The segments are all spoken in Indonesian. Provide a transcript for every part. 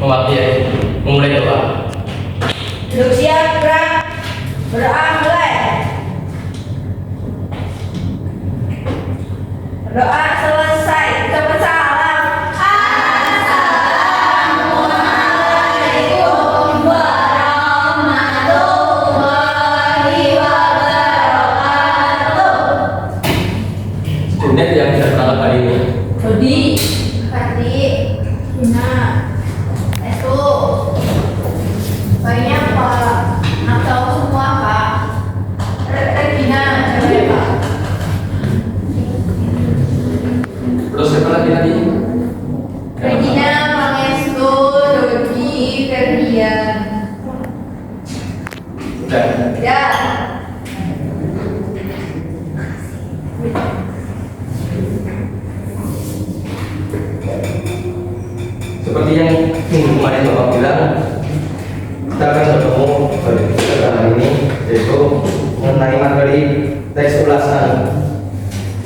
Memulai doa. Duduk siap, gerak. Berdoa mulai. Doa selesai. Ucapan salam. Assalamualaikum warahmatullahi wabarakatuh. Student yang bisa berangkat hari ini. Rodi, Kardi, Gina, Esu. Banyak Pak. Atau semua Pak. Regina, cewek Pak. Terus siapa lagi tadi? Regina, Pangestu, Dodi, Ferdian. Sudah. Ya. Seperti yang minggu kemarin Bapak bilang, kita akan bertemu pada hari ini, yaitu mengenai materi teks ulasan.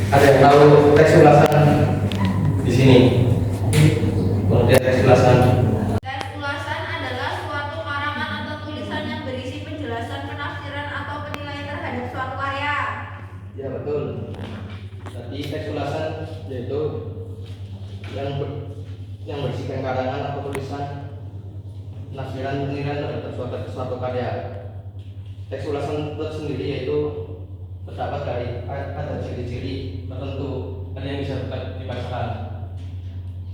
Ada yang tahu teks ulasan di sini? Kemudian teks ulasan. Teks ulasan adalah suatu karangan atau tulisan yang berisi penjelasan, penafsiran atau penilaian terhadap suatu karya. Ya betul. Tadi teks ulasan yaitu yang berisikan karangan atau tulisan, penafsiran, penilaian terhadap suatu karya. Teks ulasan itu sendiri yaitu terdapat dari ada ciri-ciri tertentu yang bisa dibacakan.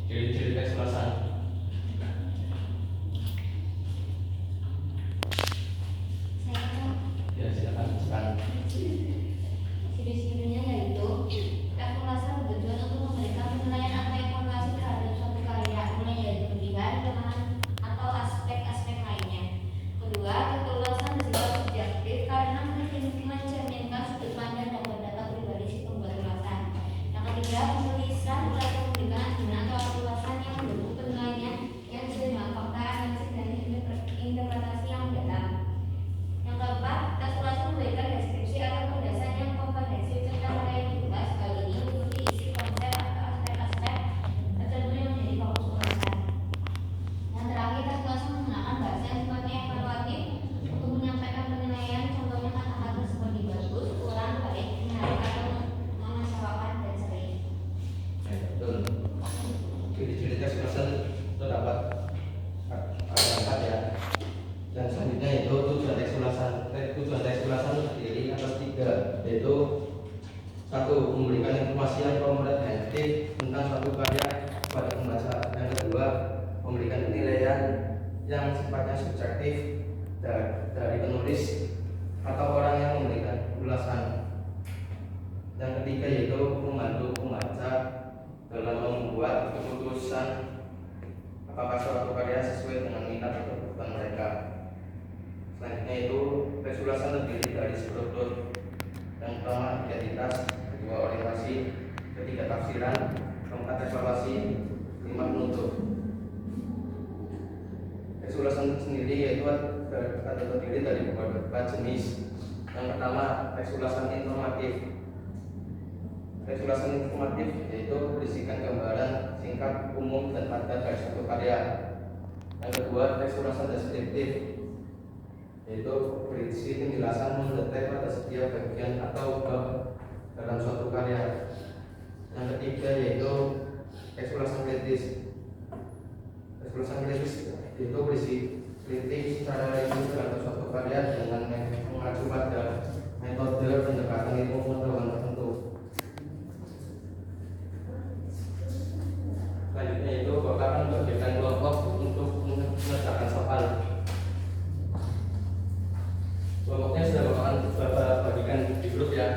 Ciri-ciri teks ulasan. Ya silakan. Ciri-cirinya yaitu teks ulasan bertujuan untuk memberikan penilaian atau evaluasi terhadap suatu karya, mulai dari kelebihan, kelemahan, atau aspek-aspek lainnya. Kedua, teks ulasan bersifat subjektif karena mencerminkan sudut pandang dan data pribadi si pembuat ulasan. Yang ketiga, penulisan ulasan memberikan ajudan atau ulasan yang mendukung penilaian yang sesuai dengan fakta, analisis, dan interpretasi yang mendalam. Yang keempat, teks ulasan memberikan deskripsi atau penjelasan yang komprehensif tentang materi yang dibahas. Hal ini meliputi isi, konsep, atau aspek-aspek tertentu yang menjadi fokus ulasan. Yang terakhir, teks ulasan menggunakan bahasa yang sifatnya evaluatif untuk menyampaikan penilaian. Contohnya kata-kata seperti bagus, kurang, baik, menarik, atau mengecewakan, dan sering. Ya, betul. Ciri-ciri teks ulasan terdapat ada 4 ya. Dan selanjutnya itu tujuan teks ulasan. Tujuan teks ulasan terdiri atas 3, yaitu 1. Memberikan informasi yang komprehensif tentang suatu karya kepada pembaca. Yang kedua, memberikan penilaian yang sifatnya subjektif dari penulis atau orang yang memberikan ulasan. Yang ketiga yaitu membantu pembaca dalam membuat keputusan apakah suatu karya sesuai dengan minat atau kebutuhan mereka. Selanjutnya itu teks ulasan terdiri dari struktur. Yang pertama identitas, kedua orientasi, ketiga tafsiran, keempat evaluasi, kelima penutup. Teks ulasan sendiri yaitu ada terdiri dari beberapa jenis. Yang pertama teks ulasan informatif. Teks ulasan informatif yaitu berisikan gambaran singkat, umum, dan padat dari suatu karya. Yang kedua teks ulasan deskriptif, yaitu berisi penjelasan mendetail pada setiap bagian atau bab dalam suatu karya. Yang ketiga yaitu teks ulasan kritis. Teks ulasan kritis yaitu berisi kritik secara ilmu terhadap suatu karya dengan mengacu pada metode pendekatan ilmu pengetahuan tertentu. Selanjutnya itu Bapak akan membagikan kelompok untuk mengerjakan soal. Kelompoknya sudah Bapak bagikan di grup ya.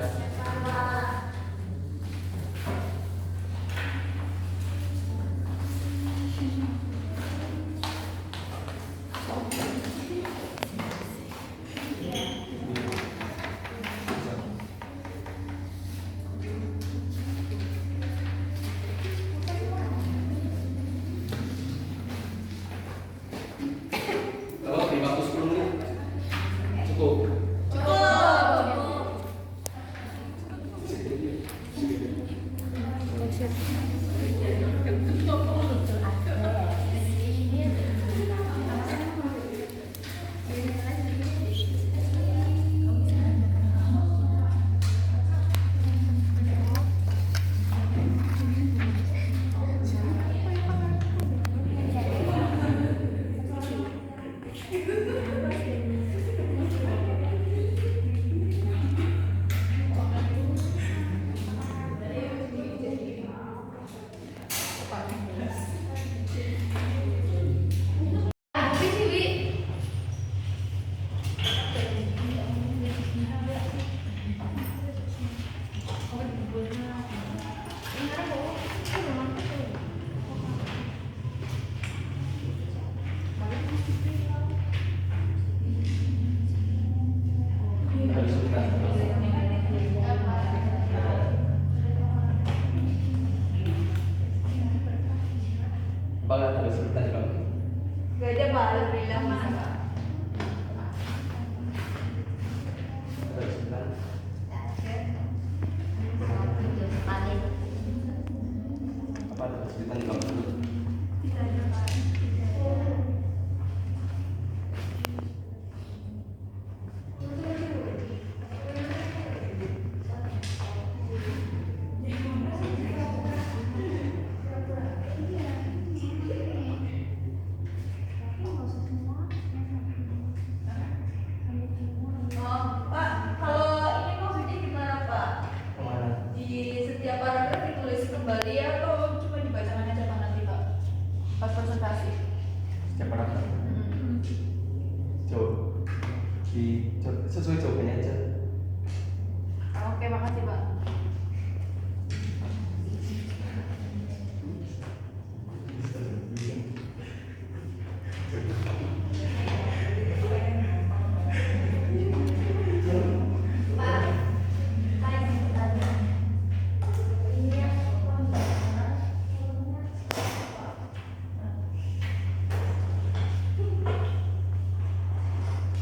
ada kesulitan di kamu? Gak ada Pak, alhamdulillah Mas. Ada kesulitan? Apa ada kesulitan di kamu? Tidak ada Pak. Oh, Pak, kalau ini maksudnya gimana Pak? Kemana? Di setiap paragraf ditulis kembali atau cuma dibacakan aja Pak nanti Pak? Pas presentasi. Setiap orang kan? Jawab sesuai jawabannya aja. Oke, makasih Pak.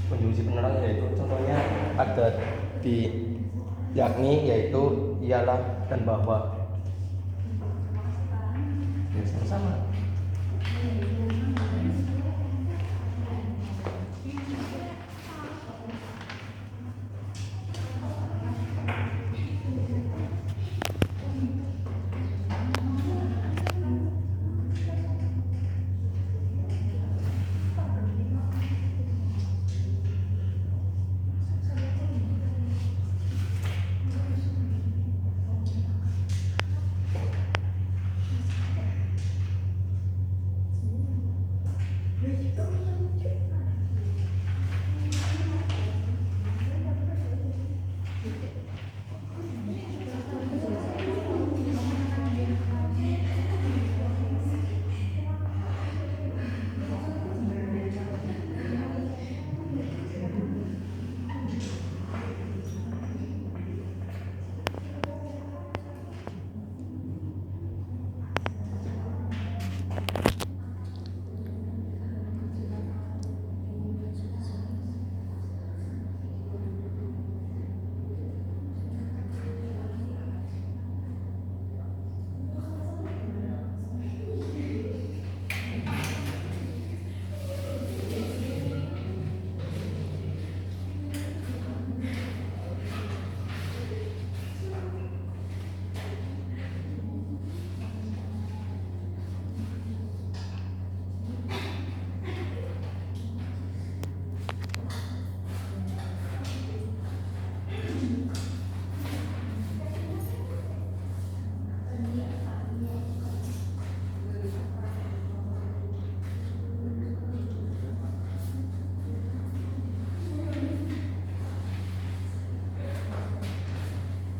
Konjungsi penerang yaitu contohnya ada di yakni, yaitu, ialah, dan bahwa. Ya, sama-sama.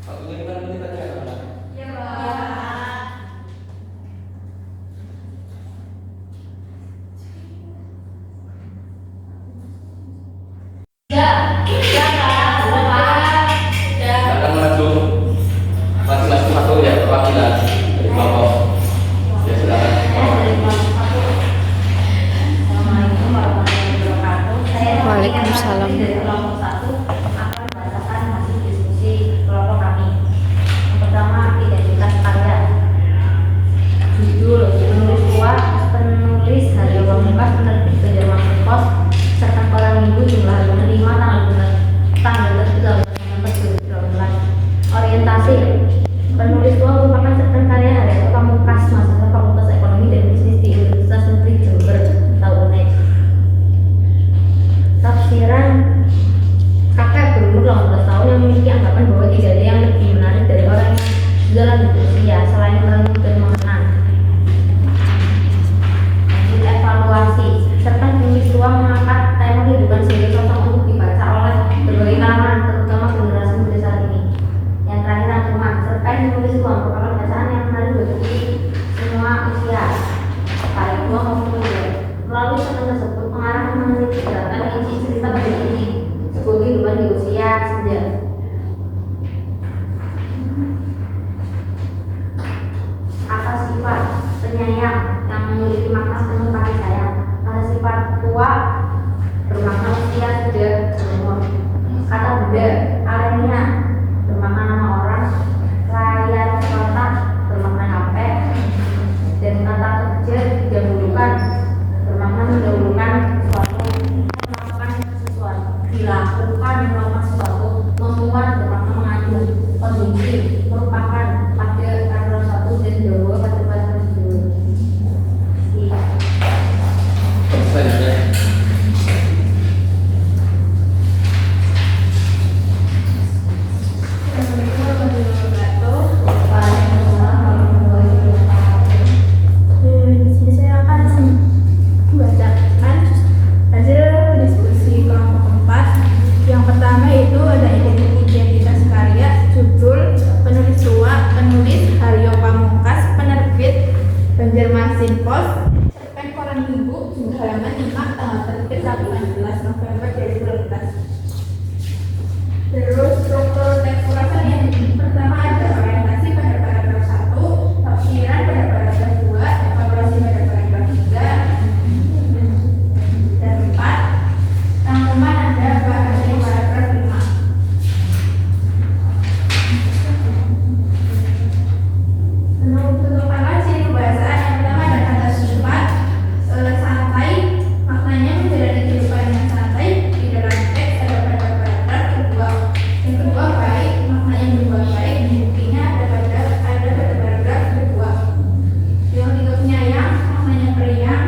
Waktunya gimana menit tadi anak-anak? Ya Pak. Silakan maju masing-masing satu ya, perwakilan dari kelompok. Ya, silakan. Waalaikumsalam. Kelompok satu akan membacakan hasil diskusi kelompok kami. Yang pertama, identitas karya. Judul penulis kuat, penulis Haryo Pamungkas, penerbit Banjarmasin Pos, serta koran minggu, jumlah penerima, tanggal terbit 2012. Orientasi penulis tua merupakan cerpen karya Haryo Pamungkas, mahasiswa Fakultas Ekonomi dan Bisnis di Universitas Negeri Jember tahun ini. Tafsiran kakek berumur 18 tahun yang memiliki anggapan bahwa tidak ada yang lebih menarik dari orang yang sudah lanjut usia selain merenung dan mengenang. Lanjut evaluasi, cerpen penulis tua mengangkat tema kehidupan sebagai sosok untuk dibaca oleh berbagai kalangan, terutama generasi muda saat ini. Yang terakhir rangkuman, cerpen penulis tua merupakan bacaan yang menarik bagi semua usia, baik tua maupun muda. Melalui cerpen tersebut, pengarang meneliti gerakan isi cerita pada ini sebuah kehidupan di usia senja. Apa sifat penyayang yang memiliki makna namun kasih sayang. Kata sifat tua bermakna usia sudah berumur. Kata benda alenia bermakna nama orang. Layar kotak bermakna HP. Dan kata kerja didahulukan bermakna mendahulukan sesuatu, melakukan sesuatu, dilakukan melakukan sesuatu, membuat bermakna mengadu, konjungsi merupakan pada paragraf 1 dan 2 pada paragraf 2. Selanjutnya. Di sini saya akan membacakan hasil diskusi kelompok 4. Yang pertama itu ada identitas karya, judul, penulis tua, penulis Haryo Pamungkas, penerbit Banjarmasin Pos, cerpen koran minggu, jumlah halaman 5, tanggal terbit 18 November 2012. Terus struktur teks ulasan yang pertama ada orientasi pada paragraf 1, tafsiran pada paragraf 2, evaluasi pada paragraf 3 dan 4. Rangkuman ada pada paragraf 5. Untuk ciri pembahasan yang pertama ada kata sifat santai, maknanya menjalani kehidupan yang santai. Di dalam teks ada pada paragraf kedua. Yang kedua baik, maknanya berbuat baik. Buktinya ada pada paragraf kedua. Yang ketiga penyayang, maknanya periang.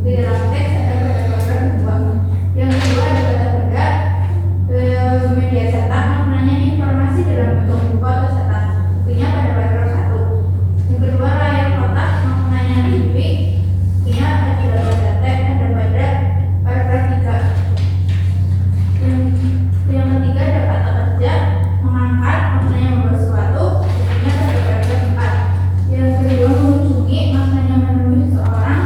Di dalam teks ada pada paragraf kedua. Yang kedua ada kata benda, media cetak, maknanya informasi dalam bentuk buku atau cetak. Buktinya pada paragraf 1. Yang kedua layar kotak, maknanya TV. Buktinya ada pada teks ada pada paragraf 3. Yang ketiga ada kata kerja, mengangkat, maknanya membuat sesuatu. Buktinya pada paragraf 4. Yang kedua mengunjungi, maknanya menemui seseorang.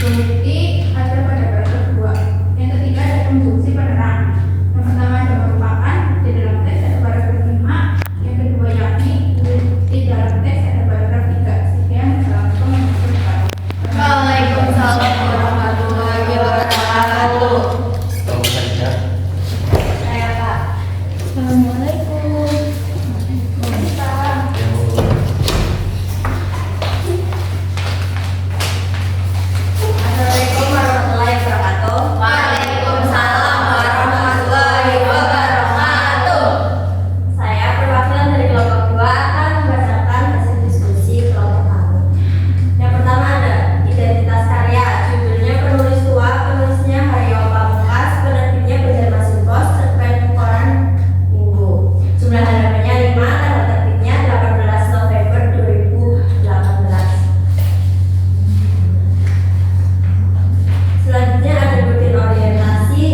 Bukti ada pada paragraf 2. Yang ketiga ada konjungsi penerang. Yang pertama ada merupakan, di dalam teks ada paragraf 5. Yang kedua yakni, di dalam teks ada paragraf 3. Sekian, assalamualaikum warahmatullahi wabarakatuh. Waalaikumsalam warahmatullahi wabarakatuh. Tolong saja. Saya Kak. Assalamualaikum. Waalaikumsalam. Assalamualaikum warahmatullahi wabarakatuh. Waalaikumsalam warahmatullahi wabarakatuh. Saya perwakilan dari kelompok 2 akan membacakan hasil diskusi kelompok kami. Yang pertama ada identitas karya, judulnya penulis tua, penulisnya Haryo Pamungkas, penerbitnya Banjarmasin Pos, cerpen koran minggu. Jumlah halamannya 5, tanggal terbitnya 18 November 2018. Selanjutnya ada bagian orientasi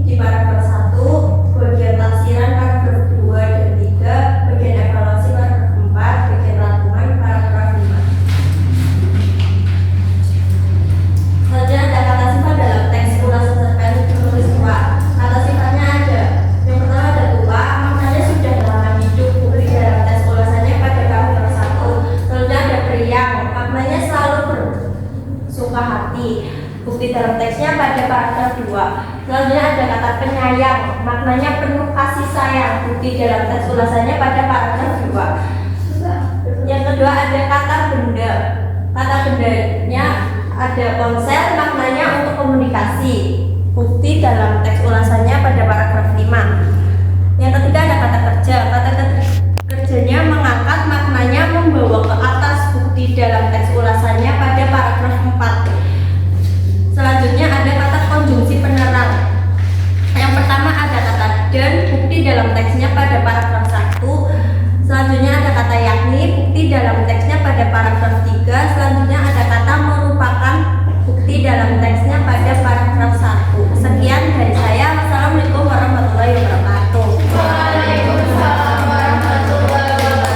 di paragraf 1, bagian tafsiran paragraf 2 dan 3, bagian evaluasi paragraf 4, bagian rangkuman paragraf 5. Selanjutnya ada kata sifat dalam teks ulasan cerpen penulis tua. Kata sifatnya ada. Yang pertama ada tua, maknanya sudah lama hidup. Bukti dalam teks ulasannya pada paragraf 1. Selanjutnya ada periang, maknanya selalu bersuka hati. Bukti dalam teksnya pada paragraf 2. Selanjutnya ada kata penyayang, maknanya penuh kasih sayang. Bukti dalam teks ulasannya pada paragraf 2. Yang kedua ada kata benda. Kata bendanya ada ponsel, maknanya untuk komunikasi. Bukti dalam teks ulasannya pada paragraf 5. Yang ketiga ada kata kerja. Kata kerjanya mengangkat, maknanya membawa ke atas. Bukti dalam teks ulasannya pada paragraf 4. Selanjutnya ada kata konjungsi penerang. Yang pertama ada kata dan, bukti dalam teksnya pada paragraf 1. Selanjutnya ada kata yakni, bukti dalam teksnya pada paragraf 3. Selanjutnya ada kata merupakan, bukti dalam teksnya pada paragraf 1. Sekian dari saya. Wassalamualaikum warahmatullahi wabarakatuh. Waalaikumsalam warahmatullahi wabarakatuh.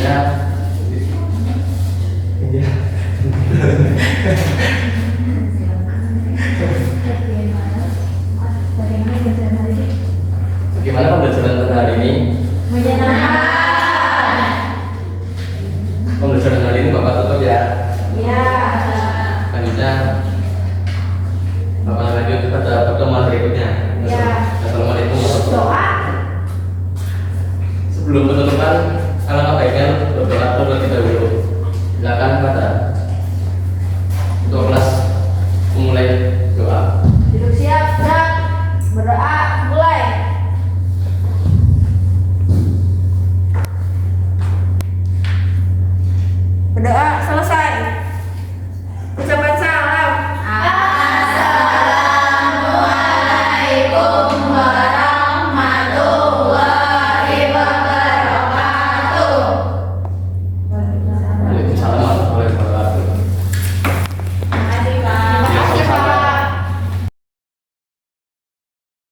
Ya. Iya. Bagaimana pembelajaran pada hari ini? Pembelajaran hari ini Bapak tutup ya. Selanjutnya Bapak lanjut pada pertemuan berikutnya. Assalamualaikum warahmatullahi wabarakatuh. Sebelum penutupan, alangkah baiknya berdoa terlebih dahulu. Silakan pada